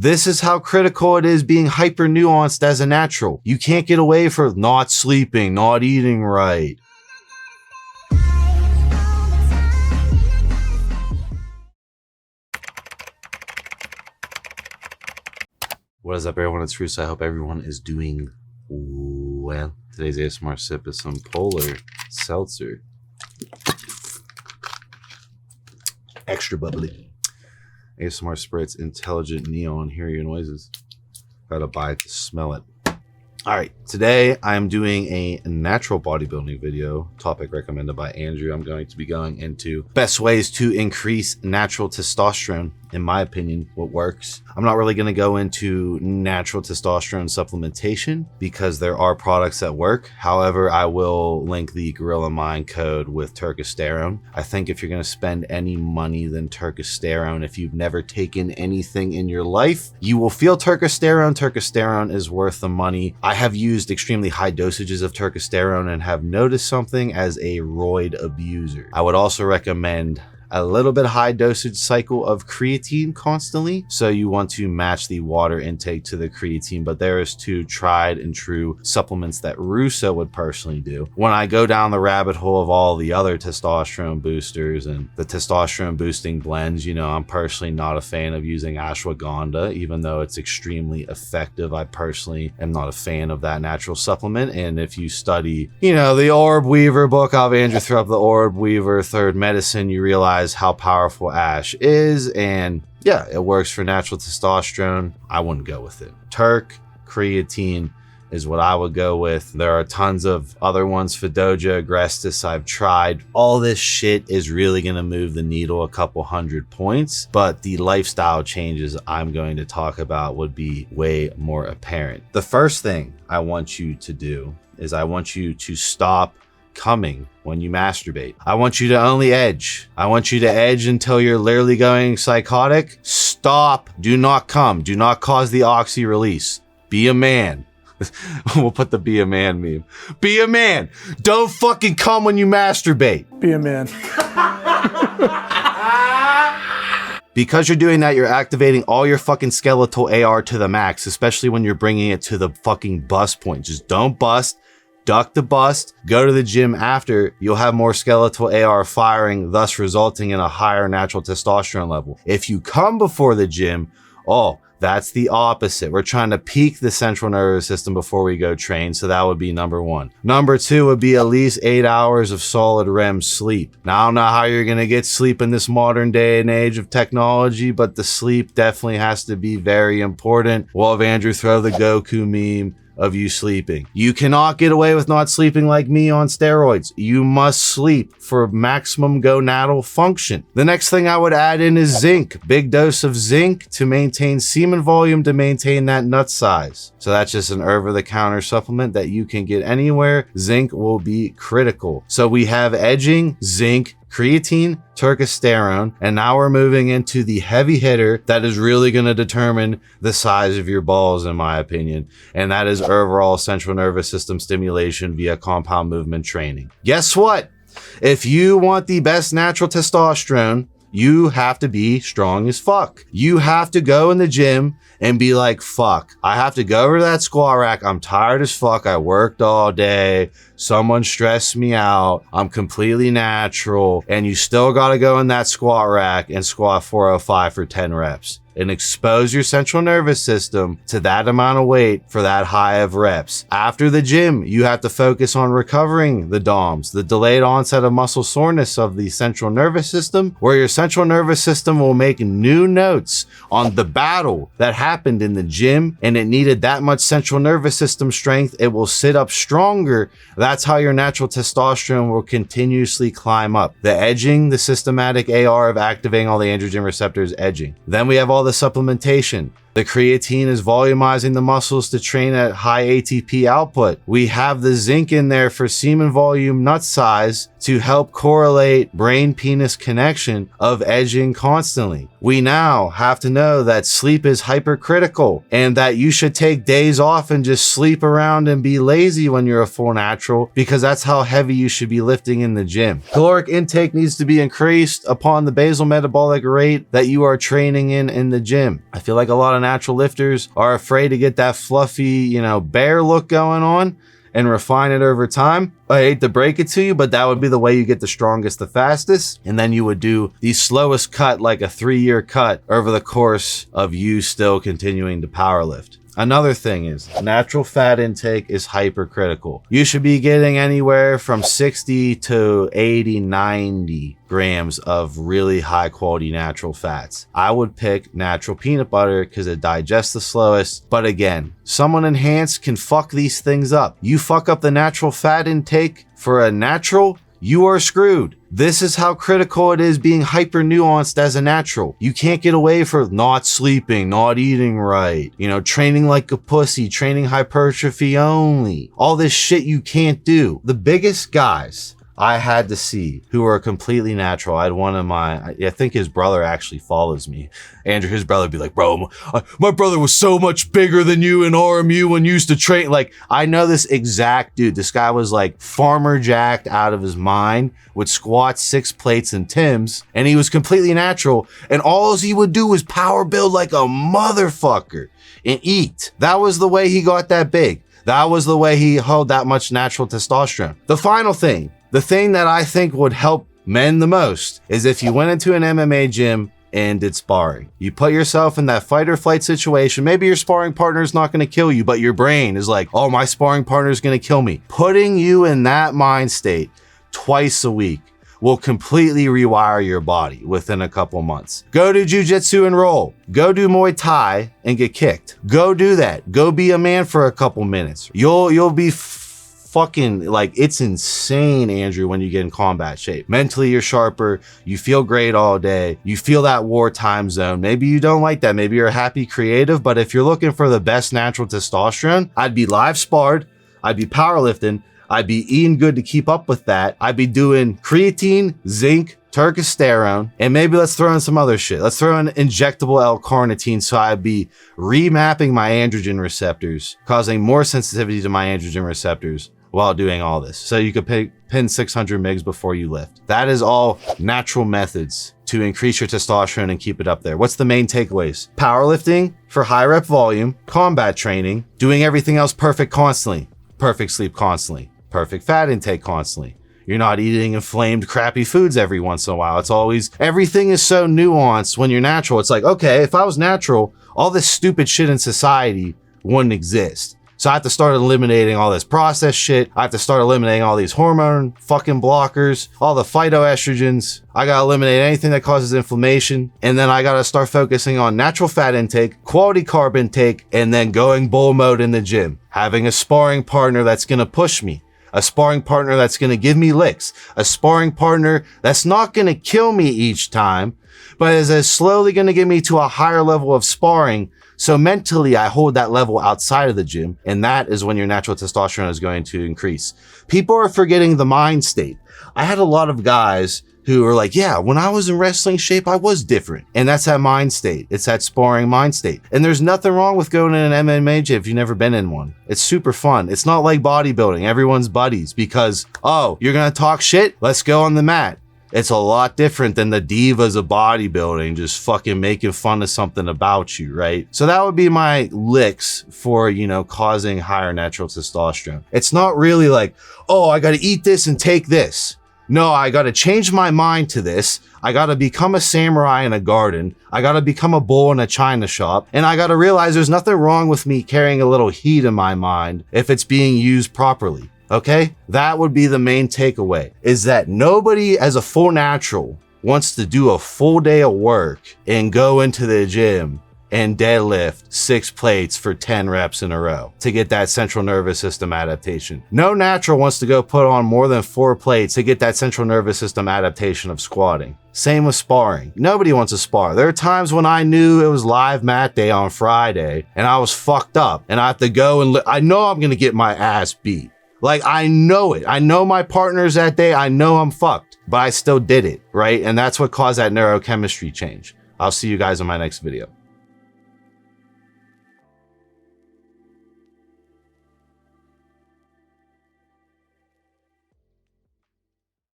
This is how critical it is being hyper nuanced as a natural. You can't get away from not sleeping, not eating right. What is up, everyone? It's Russo. I hope everyone is doing well. Today's ASMR sip is some polar seltzer. Extra bubbly. ASMR Spritz Intelligent Neon. Hear your noises. Gotta buy it to smell it. Alright, today I'm doing a natural bodybuilding video, topic recommended by Andrew. I'm going to be going into best ways to increase natural testosterone. In my opinion, what works. I'm not really going to go into natural testosterone supplementation because there are products that work. However, I will link the Gorilla Mind code with Turkesterone. I think if you're going to spend any money than Turkesterone, if you've never taken anything in your life, you will feel Turkesterone. Turkesterone is worth the money. I have used extremely high dosages of Turkesterone and have noticed something as a roid abuser. I would also recommend a little bit high dosage cycle of creatine constantly. So you want to match the water intake to the creatine, but there is two tried and true supplements that Russo would personally do. When I go down the rabbit hole of all the other testosterone boosters and the testosterone boosting blends, you know, I'm personally not a fan of using ashwagandha, even though it's extremely effective. I personally am not a fan of that natural supplement. And if you study, you know, the Orb Weaver book, I'll have Andrew throw up the Orb Weaver Third Medicine, you realize how powerful ash is, and yeah, it works for natural testosterone. I wouldn't go with it. Creatine is what I would go with. There are tons of other ones, Fedoja, Agrestis, I've tried. All this shit is really gonna move the needle a couple 100 points, but the lifestyle changes I'm going to talk about would be way more apparent. The first thing I want you to do is I want you to stop coming when you masturbate. I want you to only edge. I want you to edge until you're literally going psychotic. Stop. Do not come. Do not cause the oxy release. Be a man. We'll put the be a man meme. Be a man. Don't fucking come when you masturbate. Be a man. Because you're doing that, you're activating all your fucking skeletal AR to the max, especially when you're bringing it to the fucking bust point. Just don't bust. Duck the bust, go to the gym after, you'll have more skeletal AR firing, thus resulting in a higher natural testosterone level. If you come before the gym, oh, that's the opposite. We're trying to peak the central nervous system before we go train, so that would be number one. Number two would be at least 8 hours of solid REM sleep. Now, I don't know how you're gonna get sleep in this modern day and age of technology, but the sleep definitely has to be very important. We'll have Andrew throw the Goku meme of you sleeping. You cannot get away with not sleeping like me on steroids. You must sleep for maximum gonadal function. The next thing I would add in is zinc. Big dose of zinc to maintain semen volume, to maintain that nut size. So that's just an over-the-counter supplement that you can get anywhere. Zinc will be critical. So we have edging, zinc, creatine, turkesterone, and now we're moving into the heavy hitter that is really going to determine the size of your balls, in my opinion, and that is overall central nervous system stimulation via compound movement training. Guess what? If you want the best natural testosterone, you have to be strong as fuck. You have to go in the gym and be like, fuck, I have to go over to that squat rack. I'm tired as fuck. I worked all day. Someone stressed me out. I'm completely natural. And you still got to go in that squat rack and squat 405 for 10 reps. And expose your central nervous system to that amount of weight for that high of reps. After the gym, you have to focus on recovering the DOMS, the delayed onset of muscle soreness of the central nervous system, where your central nervous system will make new notes on the battle that happened in the gym and it needed that much central nervous system strength. It will sit up stronger. That's how your natural testosterone will continuously climb up. The edging, the systematic AR of activating all the androgen receptors, edging. Then we have all the supplementation. The creatine is volumizing the muscles to train at high ATP output. We have the zinc in there for semen volume nut size to help correlate brain-penis connection of edging constantly. We now have to know that sleep is hypercritical and that you should take days off and just sleep around and be lazy when you're a full natural, because that's how heavy you should be lifting in the gym. Caloric intake needs to be increased upon the basal metabolic rate that you are training in the gym. I feel like a lot of natural lifters are afraid to get that fluffy, you know, bear look going on and refine it over time. I hate to break it to you, but that would be the way you get the strongest the fastest. And then you would do the slowest cut, like a 3-year cut over the course of you still continuing to power lift. Another thing is natural fat intake is hypercritical. You should be getting anywhere from 60 to 80, 90 grams of really high quality natural fats. I would pick natural peanut butter because it digests the slowest. But again, someone enhanced can fuck these things up. You fuck up the natural fat intake for a natural, you are screwed. This is how critical it is being hyper nuanced as a natural. You can't get away from not sleeping, not eating right, you know, training like a pussy, training hypertrophy only. All this shit you can't do. The biggest guys I had to see who are completely natural. I had one of I think his brother actually follows me. Andrew, his brother would be like, bro, my brother was so much bigger than you in RMU when you used to train. Like, I know this exact dude. This guy was like farmer jacked out of his mind, would squat 6 plates and Timbs, and he was completely natural. And all he would do was power build like a motherfucker and eat. That was the way he got that big. That was the way he held that much natural testosterone. The final thing, the thing that I think would help men the most is if you went into an MMA gym and did sparring. You put yourself in that fight or flight situation. Maybe your sparring partner is not going to kill you, but your brain is like, oh, my sparring partner is going to kill me. Putting you in that mind state twice a week will completely rewire your body within a couple months. Go do jujitsu and roll. Go do Muay Thai and get kicked. Go do that. Go be a man for a couple minutes. You'll be fucking, like, it's insane, Andrew, when you get in combat shape. Mentally, you're sharper. You feel great all day. You feel that wartime zone. Maybe you don't like that. Maybe you're a happy creative, but if you're looking for the best natural testosterone, I'd be live sparred. I'd be powerlifting. I'd be eating good to keep up with that. I'd be doing creatine, zinc, turkesterone, and maybe let's throw in some other shit. Let's throw in injectable L-carnitine, so I'd be remapping my androgen receptors, causing more sensitivity to my androgen receptors while doing all this. So you could pin 600 mgs before you lift. That is all natural methods to increase your testosterone and keep it up there. What's the main takeaways? Powerlifting for high rep volume, combat training, doing everything else perfect constantly, perfect sleep constantly, perfect fat intake constantly. You're not eating inflamed, crappy foods every once in a while. It's always, everything is so nuanced when you're natural. It's like, okay, if I was natural, all this stupid shit in society wouldn't exist. So I have to start eliminating all this processed shit. I have to start eliminating all these hormone fucking blockers, all the phytoestrogens. I gotta eliminate anything that causes inflammation. And then I gotta start focusing on natural fat intake, quality carb intake, and then going bull mode in the gym. Having a sparring partner that's gonna push me. A sparring partner that's gonna give me licks. A sparring partner that's not gonna kill me each time, but is slowly gonna get me to a higher level of sparring. So mentally, I hold that level outside of the gym, and that is when your natural testosterone is going to increase. People are forgetting the mind state. I had a lot of guys who are like, yeah, when I was in wrestling shape, I was different. And that's that mind state. It's that sparring mind state. And there's nothing wrong with going in an MMA gym if you've never been in one. It's super fun. It's not like bodybuilding. Everyone's buddies because, oh, you're going to talk shit? Let's go on the mat. It's a lot different than the divas of bodybuilding just fucking making fun of something about you, right? So that would be my licks for, you know, causing higher natural testosterone. It's not really like, oh, I got to eat this and take this. No, I got to change my mind to this. I got to become a samurai in a garden. I got to become a bull in a china shop. And I got to realize there's nothing wrong with me carrying a little heat in my mind if it's being used properly. Okay, that would be the main takeaway, is that nobody as a full natural wants to do a full day of work and go into the gym and deadlift 6 plates for 10 reps in a row to get that central nervous system adaptation. No natural wants to go put on more than 4 plates to get that central nervous system adaptation of squatting. Same with sparring. Nobody wants to spar. There are times when I knew it was live mat day on Friday and I was fucked up and I have to go and I know I'm going to get my ass beat. Like, I know it. I know my partners that day. I know I'm fucked, but I still did it, right? And that's what caused that neurochemistry change. I'll see you guys in my next video.